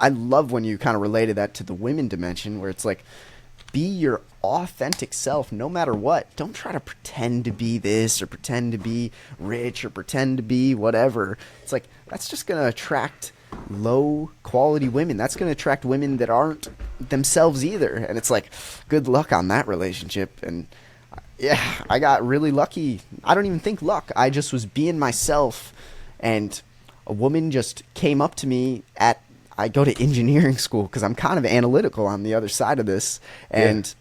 I love when you kind of related that to the women dimension, where it's like, be your authentic self no matter what. Don't try to pretend to be this or pretend to be rich or pretend to be whatever. It's like, that's just going to attract low quality women. That's going to attract women that aren't themselves either. And it's like, good luck on that relationship. And yeah, I got really lucky. I don't even think luck. I just was being myself, and a woman just came up to me I go to engineering school because I'm kind of analytical on the other side of this. And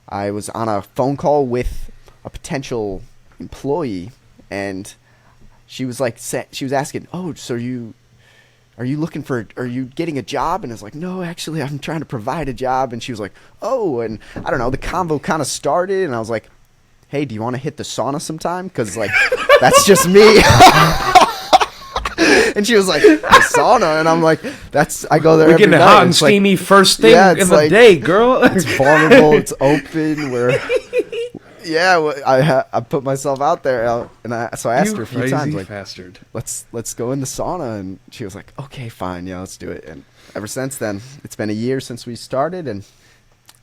I was on a phone call with a potential employee, and she was like, she was asking, "Oh, so are you getting a job?" And I was like, "No, actually, I'm trying to provide a job." And she was like, "Oh," and I don't know, the convo kind of started, and I was like, "Hey, do you want to hit the sauna sometime? Because, like, that's just me." And she was like, "The sauna," and I'm like, I go there We're every getting night. hot and steamy first thing in the day, girl. It's vulnerable. It's open. I put myself out there, so I asked her a few times, like, bastard. let's go in the sauna, and she was like, "Okay, fine, yeah, let's do it." And ever since then, it's been a year since we started, and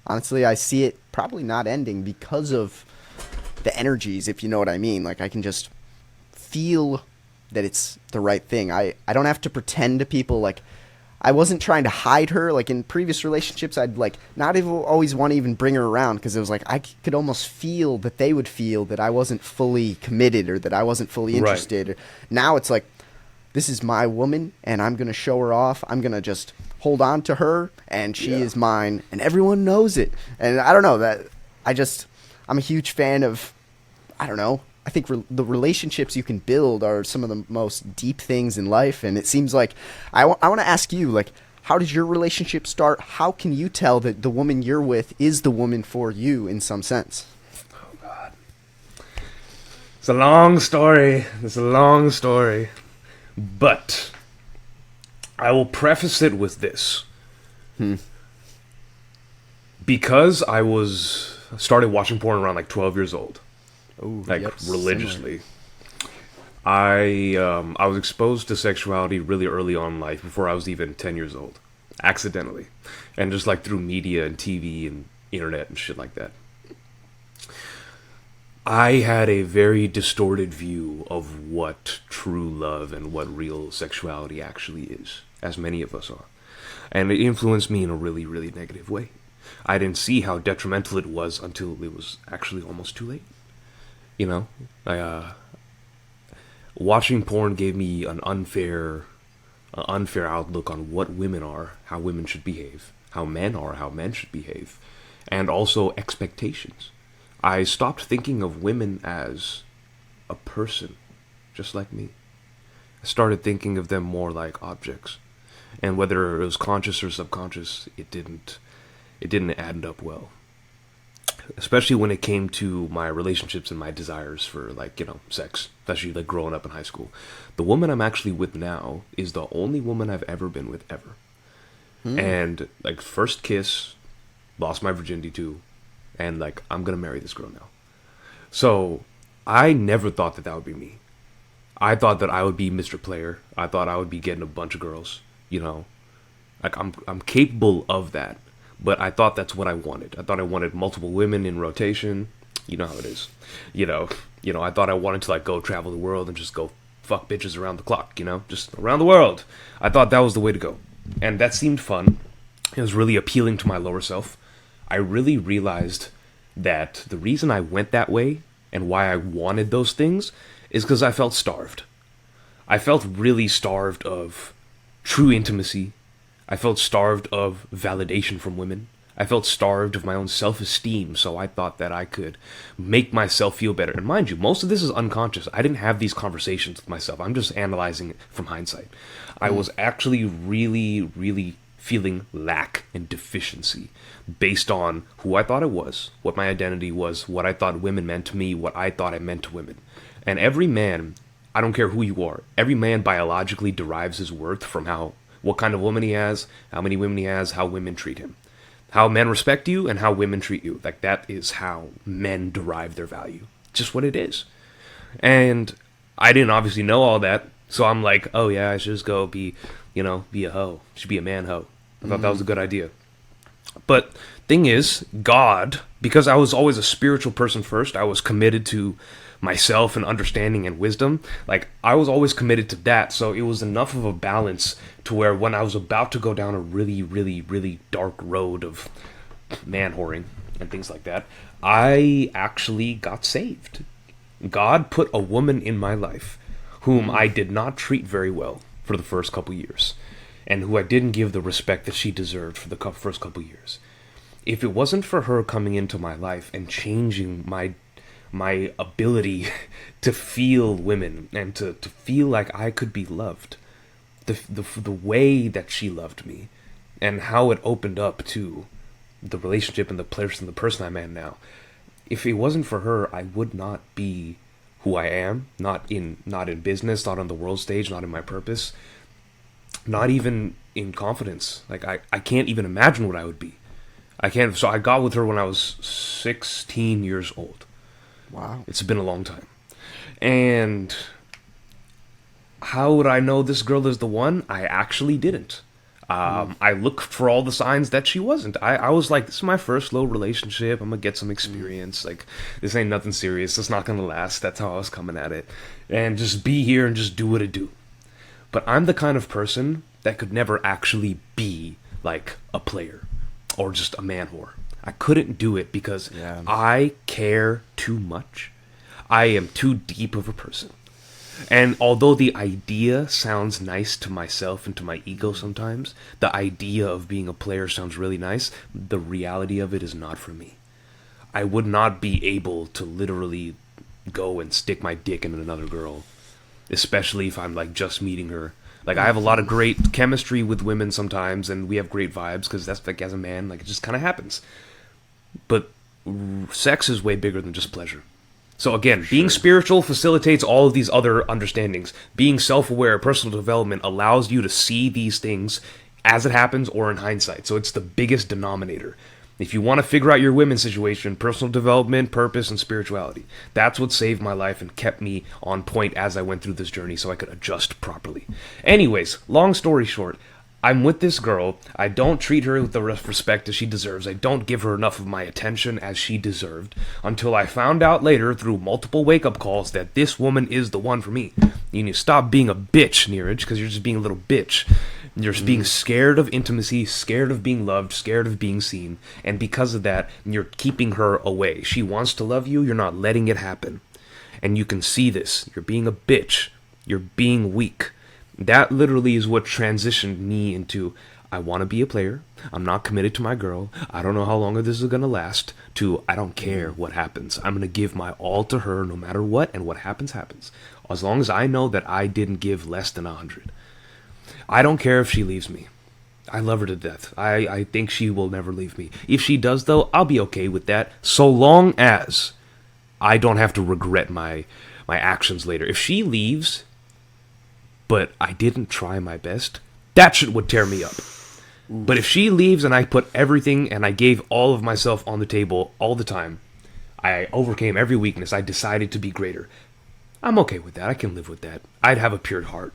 honestly, I see it probably not ending because of the energies, if you know what I mean. Like, I can just feel that it's the right thing. I don't have to pretend to people. Like, I wasn't trying to hide her. Like, in previous relationships, I'd like not even always want to even bring her around, because it was like I could almost feel that they would feel that I wasn't fully committed or that I wasn't fully interested. Right. Now it's like, this is my woman, and I'm going to show her off. I'm going to just hold on to her, and she is mine, and everyone knows it. And I don't know, I'm a huge fan of, I don't know, I think the relationships you can build are some of the most deep things in life. And it seems like I want to ask you, like, how did your relationship start? How can you tell that the woman you're with is the woman for you in some sense? Oh, God. It's a long story. But I will preface it with this. Because I started watching porn around like 12 years old. Ooh, Religiously. I was exposed to sexuality really early on in life, before I was even 10 years old, accidentally, and just like through media and TV and internet and shit like that. I had a very distorted view of what true love and what real sexuality actually is, as many of us are, and it influenced me in a really, really negative way. I didn't see how detrimental it was until it was actually almost too late. You know, watching porn gave me an unfair outlook on what women are, how women should behave, how men are, how men should behave, and also expectations. I stopped thinking of women as a person, just like me. I started thinking of them more like objects, and whether it was conscious or subconscious, it didn't add up well. Especially when it came to my relationships and my desires for, like, you know, sex, especially like growing up in high school. The woman I'm actually with now is the only woman I've ever been with ever. And like, first kiss, lost my virginity to, and like, I'm gonna marry this girl now. So I never thought that would be me. I thought that I would be Mr. Player. I thought I would be getting a bunch of girls, you know. Like, I'm capable of that. But I thought that's what I wanted. I thought I wanted multiple women in rotation. You know how it is. You know, I thought I wanted to, like, go travel the world and just go fuck bitches around the clock, you know? Just around the world. I thought that was the way to go. And that seemed fun. It was really appealing to my lower self. I really realized that the reason I went that way and why I wanted those things is because I felt starved. I felt really starved of true intimacy. I felt starved of validation from women. I felt starved of my own self-esteem, so I thought that I could make myself feel better. And mind you, most of this is unconscious. I didn't have these conversations with myself. I'm just analyzing it from hindsight. I was actually really, really feeling lack and deficiency based on who I thought I was, what my identity was, what I thought women meant to me, what I thought I meant to women. And every man, I don't care who you are, every man biologically derives his worth from what kind of woman he has, how many women he has, how women treat him. How men respect you and how women treat you. Like, that is how men derive their value. Just what it is. And I didn't obviously know all that, so I'm like, oh yeah, I should just go be be a hoe. Should be a man hoe. I thought that was a good idea. But thing is, God, because I was always a spiritual person first, I was committed to myself and understanding and wisdom. Like, I was always committed to that, so it was enough of a balance to where when I was about to go down a really, really, really dark road of man whoring and things like that, I actually got saved. God put a woman in my life whom I did not treat very well for the first couple years, and who I didn't give the respect that she deserved for the first couple years. If it wasn't for her coming into my life and changing my ability to feel women and to feel like I could be loved, the way that she loved me, and how it opened up to the relationship and the person I'm in now. If it wasn't for her, I would not be who I am. Not in business, not on the world stage, not in my purpose, not even in confidence. Like, I can't even imagine what I would be. I can't. So I got with her when I was 16 years old. Wow. It's been a long time. And how would I know this girl is the one? I actually didn't. I looked for all the signs that she wasn't. I was like, this is my first low relationship. I'm going to get some experience. Like, this ain't nothing serious. It's not going to last. That's how I was coming at it. And just be here and just do what I do. But I'm the kind of person that could never actually be like a player or just a man whore. I couldn't do it because I care too much. I am too deep of a person. And although the idea sounds nice to myself and to my ego sometimes, the idea of being a player sounds really nice, the reality of it is not for me. I would not be able to literally go and stick my dick in another girl, especially if I'm like just meeting her. Like, I have a lot of great chemistry with women sometimes, and we have great vibes, because that's like, as a man, like, it just kind of happens. But sex is way bigger than just pleasure. So again, being spiritual facilitates all of these other understandings. Being self-aware, personal development allows you to see these things as it happens or in hindsight. So it's the biggest denominator. If you want to figure out your women's situation, personal development, purpose, and spirituality. That's what saved my life and kept me on point as I went through this journey so I could adjust properly. Anyways, long story short, I'm with this girl. I don't treat her with the respect that she deserves. I don't give her enough of my attention as she deserved, until I found out later through multiple wake-up calls that this woman is the one for me. You need to stop being a bitch, Neeraj, because you're just being a little bitch. You're just being scared of intimacy, scared of being loved, scared of being seen, and because of that, you're keeping her away. She wants to love you, you're not letting it happen. And you can see this. You're being a bitch. You're being weak. That literally is what transitioned me into, I want to be a player, I'm not committed to my girl, I don't know how long this is going to last, to I don't care what happens. I'm going to give my all to her no matter what, and what happens, happens. As long as I know that I didn't give less than 100. I don't care if she leaves me. I love her to death. I think she will never leave me. If she does, though, I'll be okay with that, so long as I don't have to regret my actions later. If she leaves, but I didn't try my best, that shit would tear me up. But if she leaves and I put everything and I gave all of myself on the table all the time, I overcame every weakness, I decided to be greater, I'm okay with that. I can live with that. I'd have a pure heart.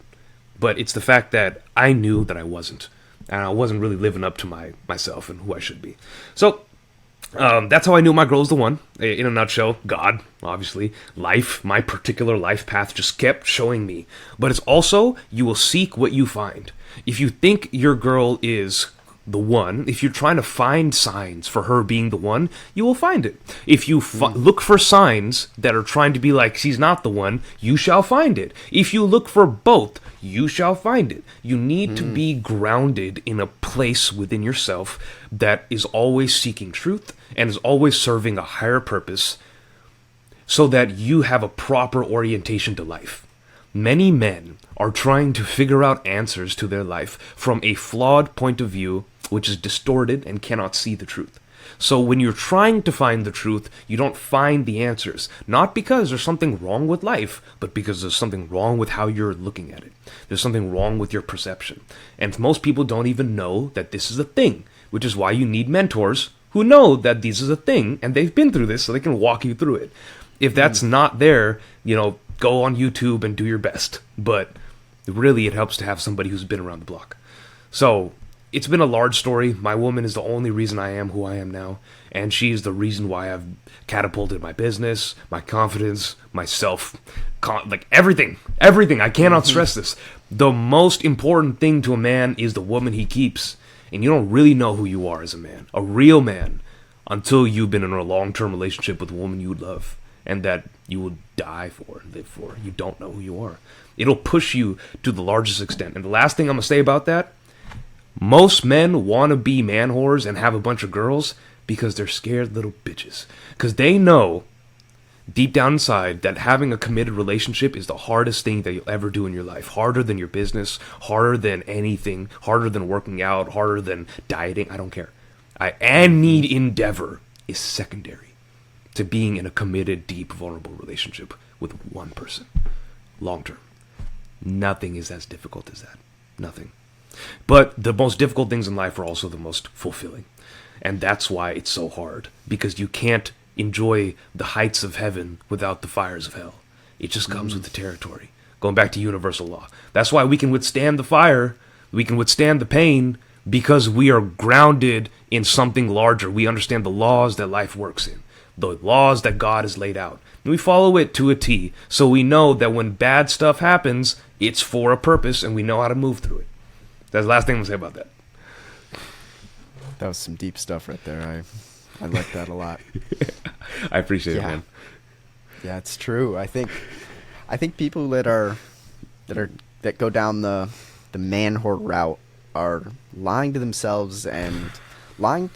But it's the fact that I knew that I wasn't. And I wasn't really living up to myself and who I should be. So, that's how I knew my girl was the one. In a nutshell, God, obviously. Life, my particular life path just kept showing me. But it's also, you will seek what you find. If you think your girl is the one, if you're trying to find signs for her being the one, you will find it. If you look for signs that are trying to be like, she's not the one, you shall find it. If you look for both, you shall find it. You need to be grounded in a place within yourself that is always seeking truth and is always serving a higher purpose, so that you have a proper orientation to life. Many men are trying to figure out answers to their life from a flawed point of view, which is distorted and cannot see the truth. So when you're trying to find the truth, you don't find the answers. Not because there's something wrong with life, but because there's something wrong with how you're looking at it. There's something wrong with your perception. And most people don't even know that this is a thing, which is why you need mentors who know that this is a thing, and they've been through this, so they can walk you through it. If that's not there, go on YouTube and do your best. But Really, it helps to have somebody who's been around the block. So, it's been a large story. My woman is the only reason I am who I am now, and she's the reason why I've catapulted my business, my confidence, myself, like everything. Everything. I cannot stress this. The most important thing to a man is the woman he keeps, and you don't really know who you are as a man, a real man, until you've been in a long-term relationship with a woman you love and that you will die for, live for. You don't know who you are. It'll push you to the largest extent. And the last thing I'm going to say about that, most men want to be man whores and have a bunch of girls because they're scared little bitches. Because they know, deep down inside, that having a committed relationship is the hardest thing that you'll ever do in your life. Harder than your business, harder than anything, harder than working out, harder than dieting. I don't care. Any endeavor is secondary to being in a committed, deep, vulnerable relationship with one person. Long term. Nothing is as difficult as that. Nothing. But the most difficult things in life are also the most fulfilling. And that's why it's so hard. Because you can't enjoy the heights of heaven without the fires of hell. It just comes with the territory. Going back to universal law. That's why we can withstand the fire, we can withstand the pain, because we are grounded in something larger. We understand the laws that life works in. The laws that God has laid out. And we follow it to a T. So we know that when bad stuff happens, it's for a purpose and we know how to move through it. That's the last thing I'm going to say about that. That was some deep stuff right there. I like that a lot. I appreciate it, man. Yeah, it's true. I think people that go down the man whore route are lying to themselves and lying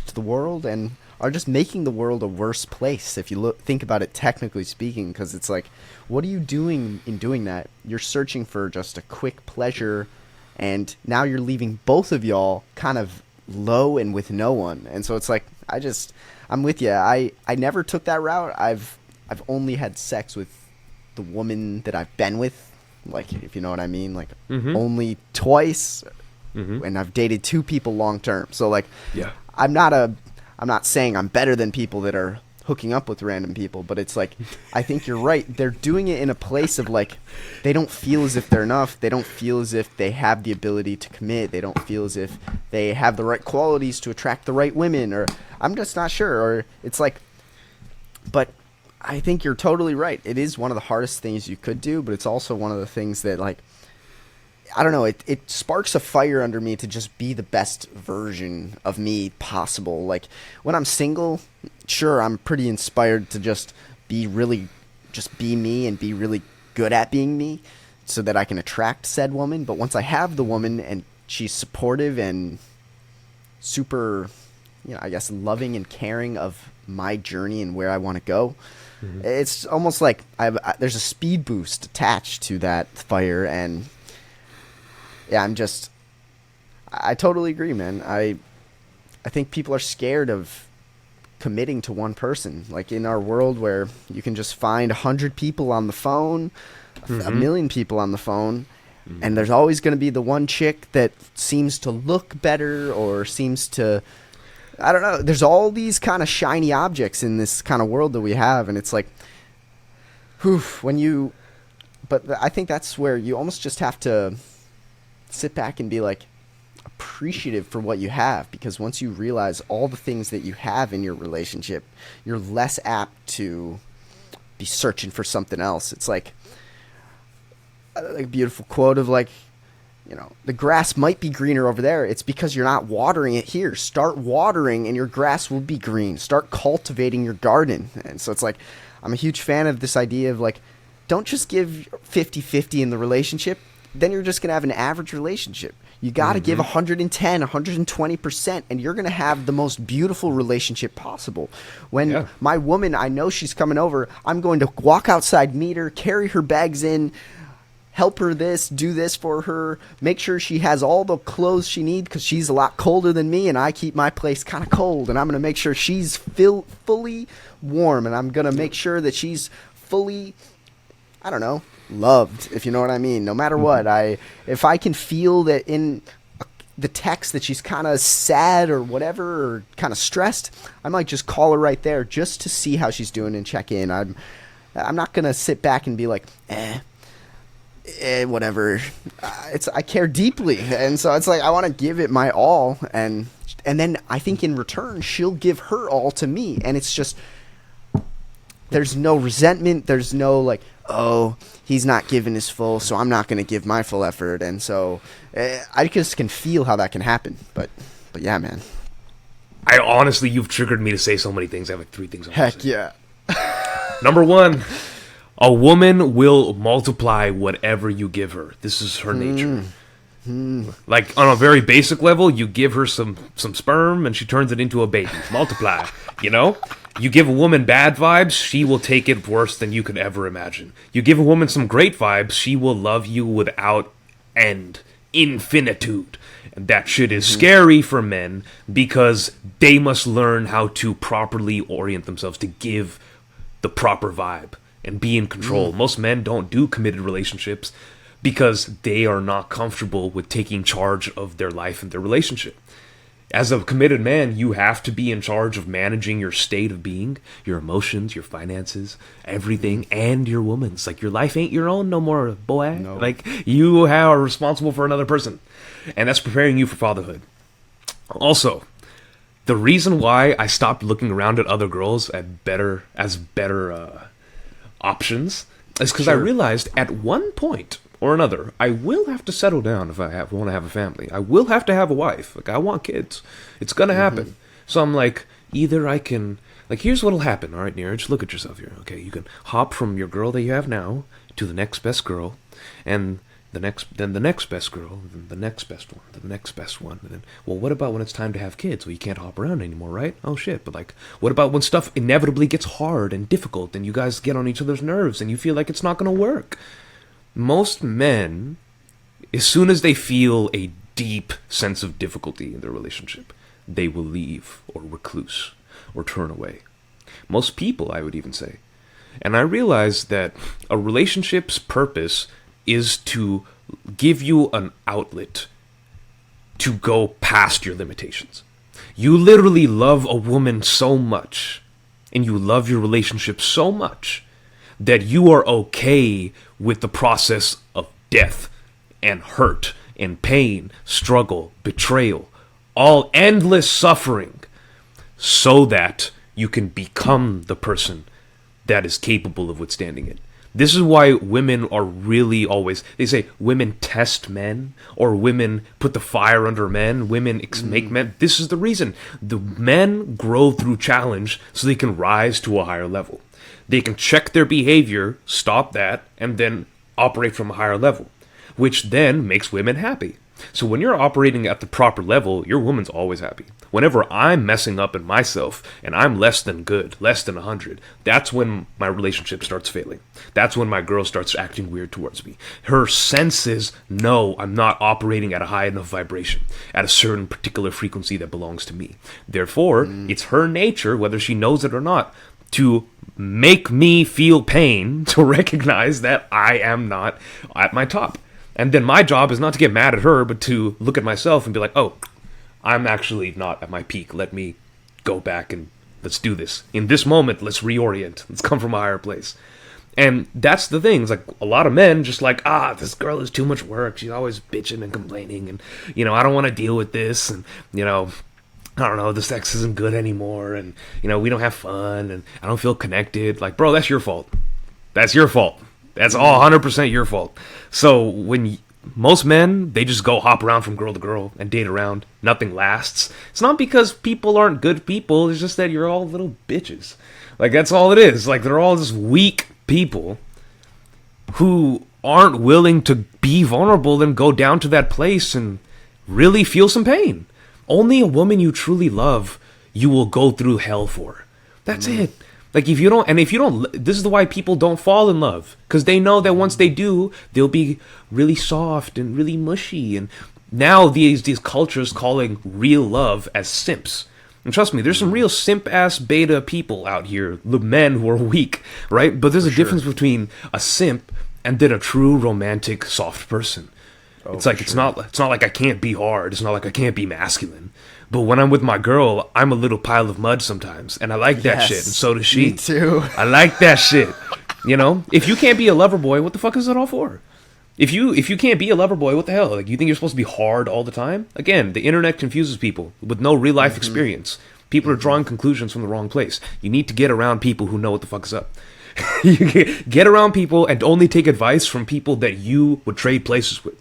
to the world and are just making the world a worse place if you think about it technically speaking, because it's like, what are you doing in doing that? You're searching for just a quick pleasure, and now you're leaving both of y'all kind of low and with no one. And so it's like, I'm with you. I never took that route. I've only had sex with the woman that I've been with, like, if you know what I mean, like only twice, and I've dated 2 people long term. So like, yeah, I'm not saying I'm better than people that are hooking up with random people, but it's like, I think you're right. They're doing it in a place of like, they don't feel as if they're enough. They don't feel as if they have the ability to commit. They don't feel as if they have the right qualities to attract the right women, or I'm just not sure. Or it's like, but I think you're totally right. It is one of the hardest things you could do, but it's also one of the things that, like, I don't know, it sparks a fire under me to just be the best version of me possible. Like, when I'm single, sure, I'm pretty inspired to just be me and be really good at being me so that I can attract said woman. But once I have the woman and she's supportive and super, I guess, loving and caring of my journey and where I want to go, it's almost like there's a speed boost attached to that fire. And yeah, I totally agree, man. I think people are scared of committing to one person. Like, in our world where you can just find 100 people on the phone, a million people on the phone, and there's always going to be the one chick that seems to look better or seems to, I don't know. There's all these kind of shiny objects in this kind of world that we have, and it's like, but I think that's where you almost just have to sit back and be like appreciative for what you have, because once you realize all the things that you have in your relationship, you're less apt to be searching for something else. It's like a beautiful quote of like, the grass might be greener over there. It's because you're not watering it here. Start watering and your grass will be green. Start cultivating your garden. And so it's like, I'm a huge fan of this idea of like, don't just give 50-50 in the relationship. Then you're just going to have an average relationship. You got to give 110, 120%, and you're going to have the most beautiful relationship possible. When my woman, I know she's coming over, I'm going to walk outside, meet her, carry her bags in, help her do this for her, make sure she has all the clothes she needs, because she's a lot colder than me, and I keep my place kind of cold, and I'm going to make sure she's fully warm, and I'm going to make sure that she's fully, I don't know, loved, if you know what I mean. No matter what, if I can feel that in the text that she's kind of sad or whatever, or kind of stressed, I might just call her right there just to see how she's doing and check in. I'm not gonna sit back and be like, whatever. I care deeply, and so it's like I want to give it my all, and then I think in return she'll give her all to me, and it's just there's no resentment, there's no like, oh, he's not giving his full, so I'm not going to give my full effort, and so I just can feel how that can happen. But yeah, man. I honestly, you've triggered me to say so many things. I have like 3 things. Heck yeah. Number 1. A woman will multiply whatever you give her. This is her nature. Like, on a very basic level, you give her some sperm and she turns it into a baby. Multiply, you know? You give a woman bad vibes, she will take it worse than you could ever imagine. You give a woman some great vibes, she will love you without end. Infinitude. And that shit is scary for men because they must learn how to properly orient themselves to give the proper vibe and be in control. Most men don't do committed relationships because they are not comfortable with taking charge of their life and their relationship. As a committed man, you have to be in charge of managing your state of being, your emotions, your finances, everything, and your woman's. Like, your life ain't your own no more, boy. No. Like, you are responsible for another person. And that's preparing you for fatherhood. Also, the reason why I stopped looking around at other girls as better options is because I realized at one point or another, I will have to settle down if I want to have a family. I will have to have a wife. Like, I want kids. It's gonna happen. So I'm like, either I can, like, here's what'll happen. All right, Neeraj, look at yourself here. Okay, you can hop from your girl that you have now to the next best girl, and the next best girl, then the next best one, then the next best one, and then, well, what about when it's time to have kids? Well, you can't hop around anymore, right? Oh shit! But like, what about when stuff inevitably gets hard and difficult, and you guys get on each other's nerves, and you feel like it's not gonna work? Most men, as soon as they feel a deep sense of difficulty in their relationship, they will leave or recluse or turn away. Most people, I would even say. And I realize that a relationship's purpose is to give you an outlet to go past your limitations. You literally love a woman so much, and you love your relationship so much, that you are okay with the process of death and hurt and pain, struggle, betrayal, all endless suffering, so that you can become the person that is capable of withstanding it. This is why women are really always, they say women test men, or women put the fire under men, women make men. This is the reason. The men grow through challenge so they can rise to a higher level. They can check their behavior, stop that, and then operate from a higher level, which then makes women happy. So when you're operating at the proper level, your woman's always happy. Whenever I'm messing up in myself and I'm less than good, less than 100, that's when my relationship starts failing. That's when my girl starts acting weird towards me. Her senses know I'm not operating at a high enough vibration, at a certain particular frequency that belongs to me. Therefore, it's her nature, whether she knows it or not, to make me feel pain, to recognize that I am not at my top. And then my job is not to get mad at her, but to look at myself and be like, oh, I'm actually not at my peak. Let me go back and let's do this. In this moment, let's reorient. Let's come from a higher place. And that's the thing. It's like a lot of men just like, this girl is too much work. She's always bitching and complaining. And, I don't want to deal with this. And, I don't know, the sex isn't good anymore. And, we don't have fun. And I don't feel connected. Like, bro, that's your fault. That's your fault. That's all 100% your fault. So when most men, they just go hop around from girl to girl and date around. Nothing lasts. It's not because people aren't good people. It's just that you're all little bitches. Like, that's all it is. Like, they're all just weak people who aren't willing to be vulnerable and go down to that place and really feel some pain. Only a woman you truly love, you will go through hell for. That's it. Like, if you don't, this is why people don't fall in love. Because they know that once they do, they'll be really soft and really mushy. And now these cultures calling real love as simps. And trust me, there's some real simp-ass beta people out here, the men who are weak, right? But there's a difference between a simp and then a true romantic soft person. It's like, it's not like I can't be hard. It's not like I can't be masculine. But when I'm with my girl, I'm a little pile of mud sometimes. And I like that shit. And so does she. Me too. I like that shit. If you can't be a lover boy, what the fuck is it all for? If you can't be a lover boy, what the hell? Like, you think you're supposed to be hard all the time? Again, the internet confuses people with no real life experience. People are drawing conclusions from the wrong place. You need to get around people who know what the fuck is up. You get around people and only take advice from people that you would trade places with.